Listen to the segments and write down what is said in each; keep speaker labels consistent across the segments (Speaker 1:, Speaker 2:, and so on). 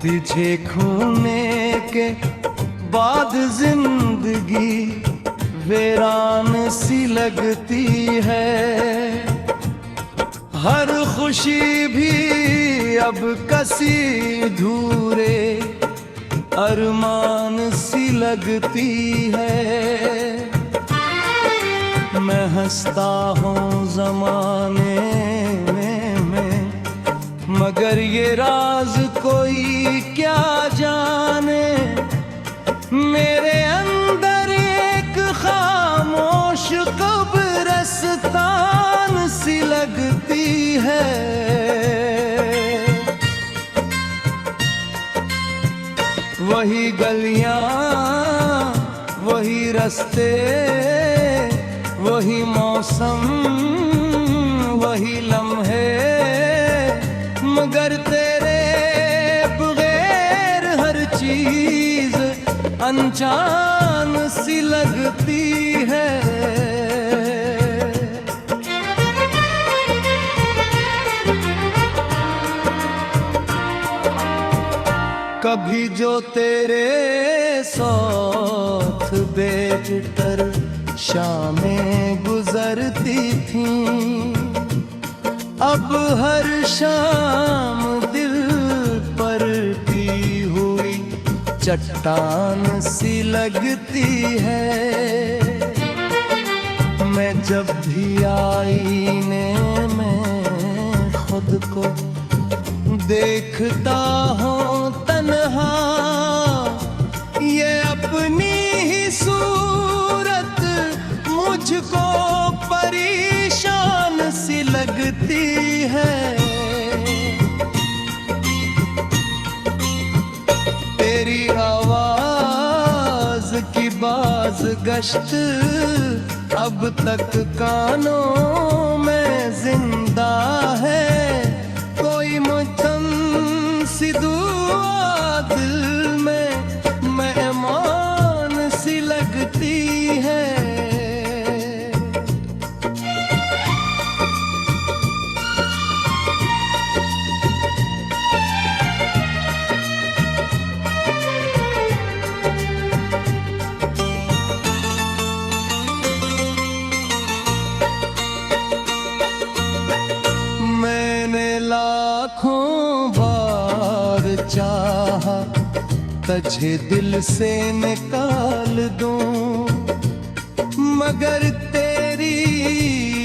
Speaker 1: तुझे खोने के बाद जिंदगी वीरान सी लगती है। हर खुशी भी अब कसी धूरे अरमान सी लगती है। मैं हंसता हूँ जमाने में मगर ये राज कोई क्या जाने। मेरे अंदर एक खामोश कब्रिस्तान सी लगती है। वही गलियां वही रास्ते वही मौसम वही लम्हे मगर तेरे बगैर हर चीज अनजान सी लगती है। कभी जो तेरे साथ बैठकर शामें गुजरती थीं, अब हर शाम दिल पर की हुई चट्टान सी लगती है। मैं जब भी आईने में खुद को देखता हूँ तन्हा, ये अपनी ही सूरत मुझको परेशान सी लगती है। तेरी आवाज की बाज गश्त अब तक कानों में जिंदा है। कोई मुझम सी दुआ दिल में मेहमान सी लगती है। लाखों बार चाहा तुझे दिल से निकाल दूं, मगर तेरी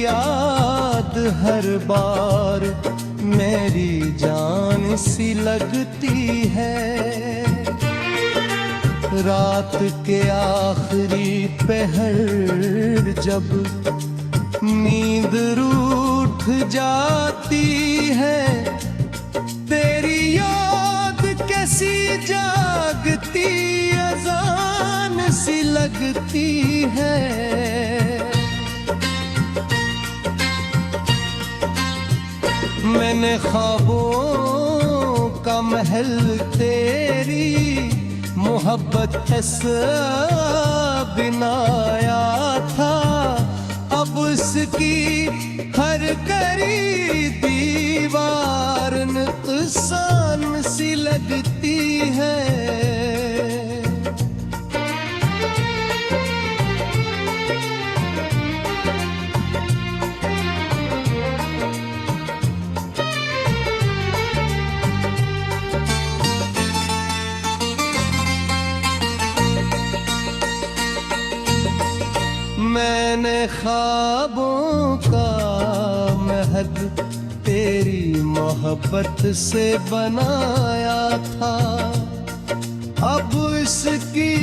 Speaker 1: याद हर बार मेरी जान सी लगती है। रात के आखिरी पहर जब नींद रूठ जाती है, तेरी याद कैसी जागती अजान सी लगती है। मैंने ख्वाबों का महल तेरी मोहब्बत ऐसा बनाया था, अब उसकी हर करी दीवार नुकसान सी लगती है। मैंने ख्वाबों का महल तेरी मोहब्बत से बनाया था, अब इसकी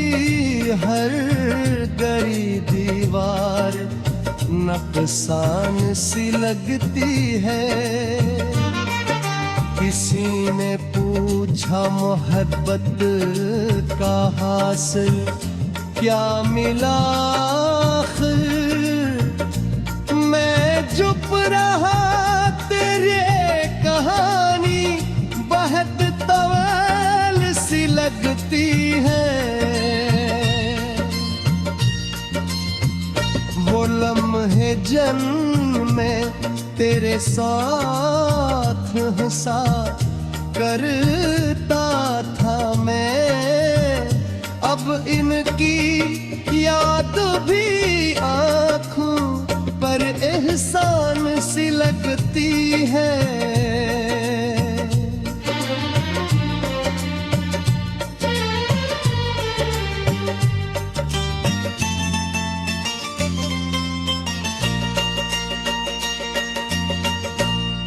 Speaker 1: हर गरी दीवार नुकसान सी लगती है। किसी ने पूछा मोहब्बत का हासिल क्या मिला, मैं चुप रहा। तेरे कहानी बहुत तवाल सी लगती है। वो लम्हे जन्म में तेरे साथ हंसा करता था मैं, अब इनकी याद भी आँखों पर एहसान सी लगती है।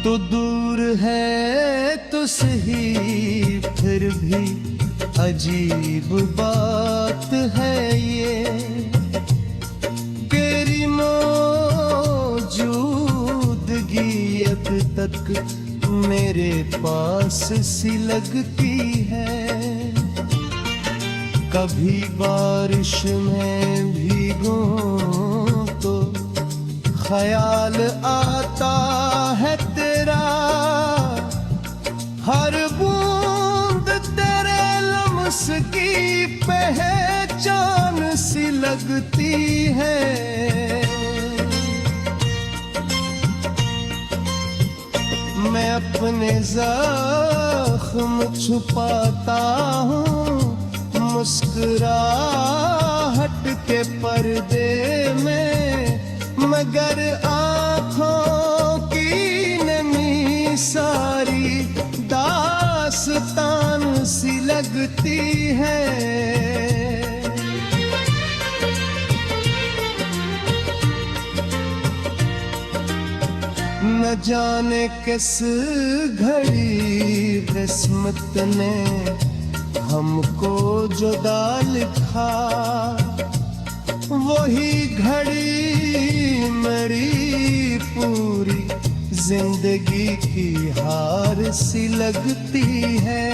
Speaker 1: तो दूर है तो सही फिर भी अजीब बात है ये, तेरी मौजूदगी अब तक मेरे पास सी लगती है। कभी बारिश में भीगूं तो ख्याल आता है तेरा, हर बूंद तेरे लम्स की पहचान सी लगती है। मैं अपने जख्म छुपाता हूँ मुस्कुराहट के पर्दे में, मगर आँखों की नमी सारी दास्तान सी लगती है। न जाने किस घड़ी किस्मत ने हमको जुदा लिखा, वही घड़ी मेरी पूरी जिंदगी की हार सी लगती है।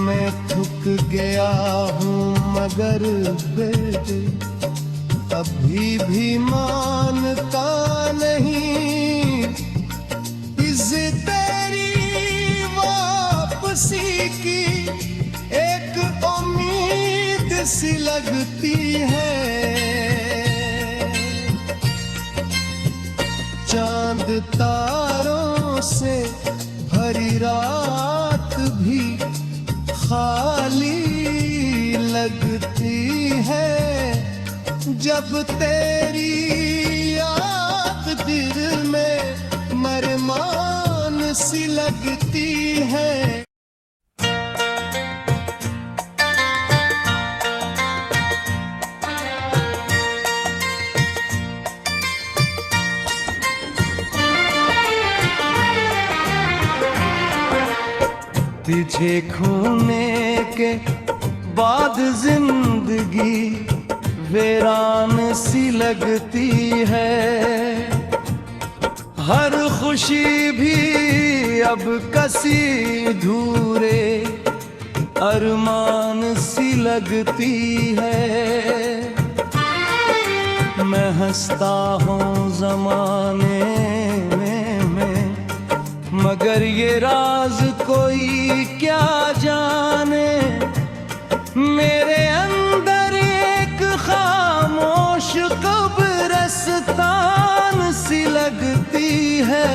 Speaker 1: मैं थक गया हूँ मगर बेटे अभी भी मानता नहीं, इस तेरी वापसी की एक उम्मीद सी लगती है। चांद तारों से भरी रात भी खाली लगती है, जब तेरी याद दिल में मरमान सी लगती है। तुझे खोने के बाद जिंदगी वीरान सी लगती है, हर खुशी भी अब कसी धूरे अरमान सी लगती है। मैं हंसता हूँ जमाने में मगर ये राज कोई क्या जाने, मेरे अंदर एक खामोश कब्रिस्तान सी लगती है।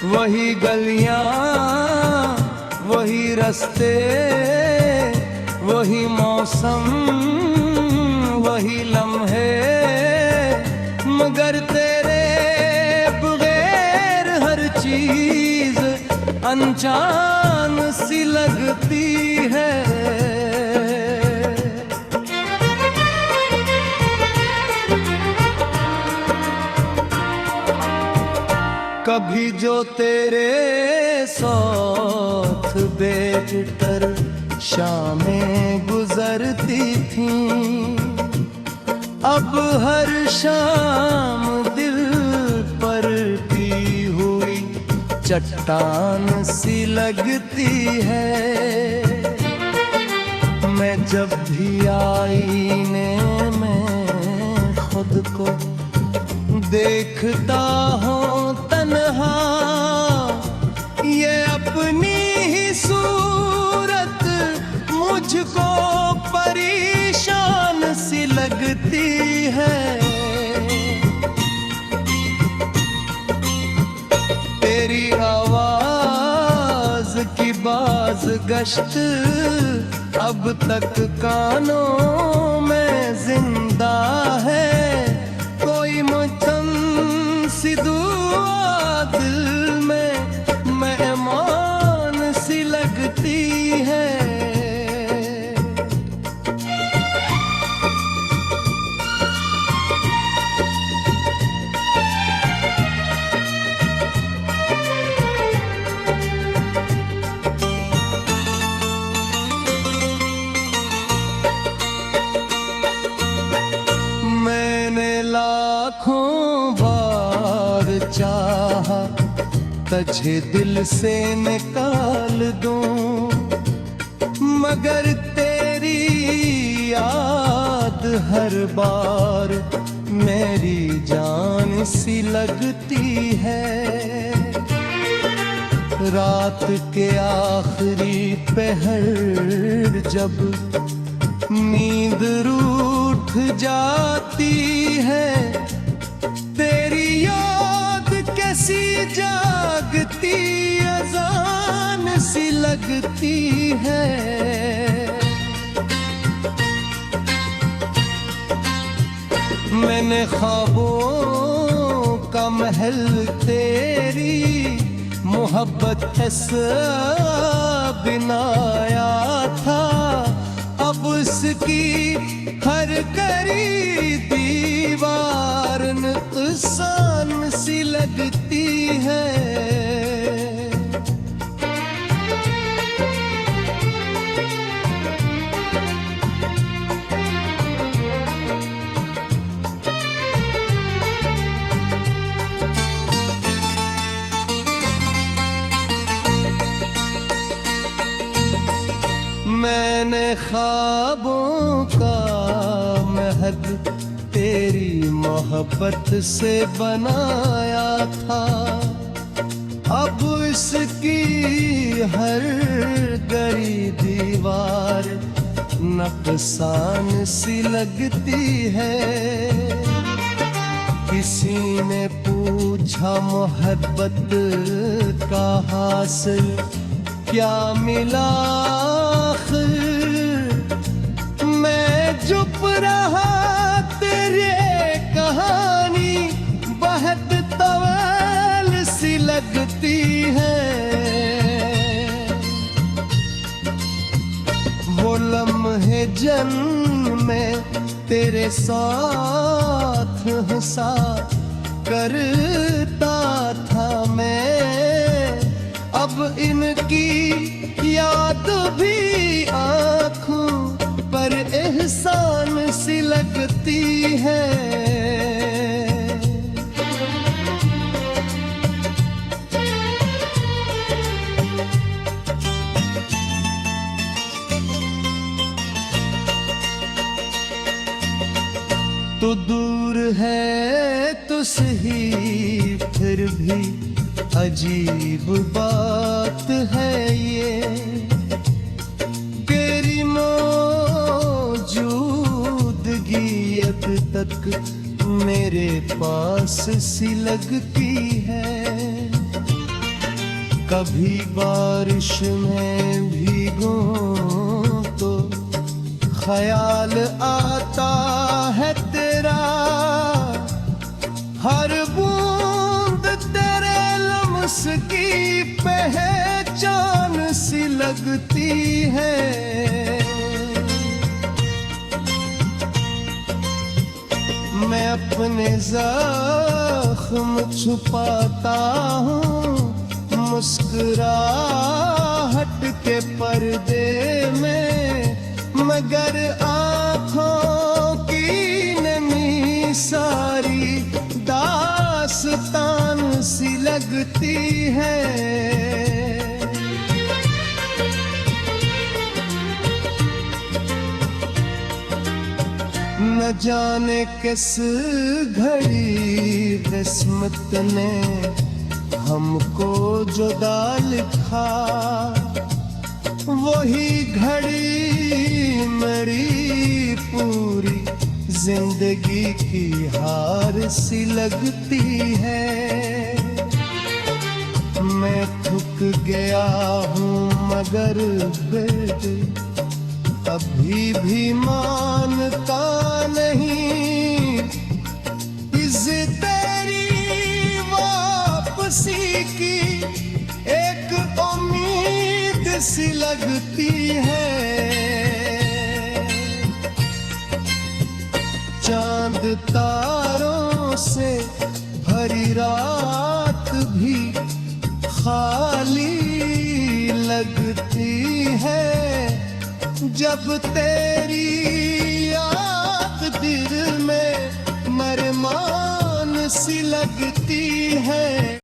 Speaker 1: वही गलियां वही रास्ते वही मौसम वही लम्हे, मगर तेरे बगैर हर चीज अनजान सी लगती है। कभी जो तेरे साथ बैठकर शामें गुजरती थीं, अब हर शाम दिल पर की हुई चट्टान सी लगती है। मैं जब भी आईने में खुद को देखता हूँ तन्हा, ये अपनी ही सूरत मुझको परेशान सी लगती है। राज गश्त अब तक कानों में जिंदा है। कोई मुझम सी दुआ दिल में मेहमान सी लगती है। लाखों बार चाहा तुझे दिल से निकाल दूं, मगर तेरी याद हर बार मेरी जान सी लगती है। रात के आखिरी पहर जब नींद रूठ जाती है, तेरी याद कैसी जागती अजान सी लगती है। मैंने ख्वाबों का महल तेरी मोहब्बत ऐसा बनाया था, अब उसकी हर करी दीवार नुकसान सी लगती है। मैंने ख्वाबों का महल तेरी मोहब्बत से बनाया था, अब इसकी हर गरी दीवार नुकसान सी लगती है। किसी ने पूछा मोहब्बत का हासिल क्या मिला, मैं चुप रहा तेरे कहानी बहुत तवाल सी लगती है। वो लम्हे जन्म में तेरे साथ हंसा करता था मैं, अब इनकी याद भी आँखों पर एहसान सी लगती है। तो दूर है तो सही फिर भी अजीब बात है ये, तेरी मौजूदगी अब तक मेरे पास सी लगती है। कभी बारिश में भीगूं तो ख्याल आता है तेरा, हर बूंद तेरे लम्स की पहचान सी लगती है। मैं अपने जख्म छुपाता हूँ मुस्कुराहट के पर्दे में, मगर आँखों की नमी सारी दास्तान सी लगती है। न जाने किस घड़ी किस्मत ने हमको जुदा लिखा, वही घड़ी मेरी पूरी जिंदगी की हार सी लगती है। मैं थक गया हूँ मगर बेटे अभी भी मानता नहीं। इस तेरी वापसी की एक उम्मीद सी लगती है। चांद तारों से भरी रात भी खाली लगती है जब तेरी याद दिल में मरमान सी लगती है।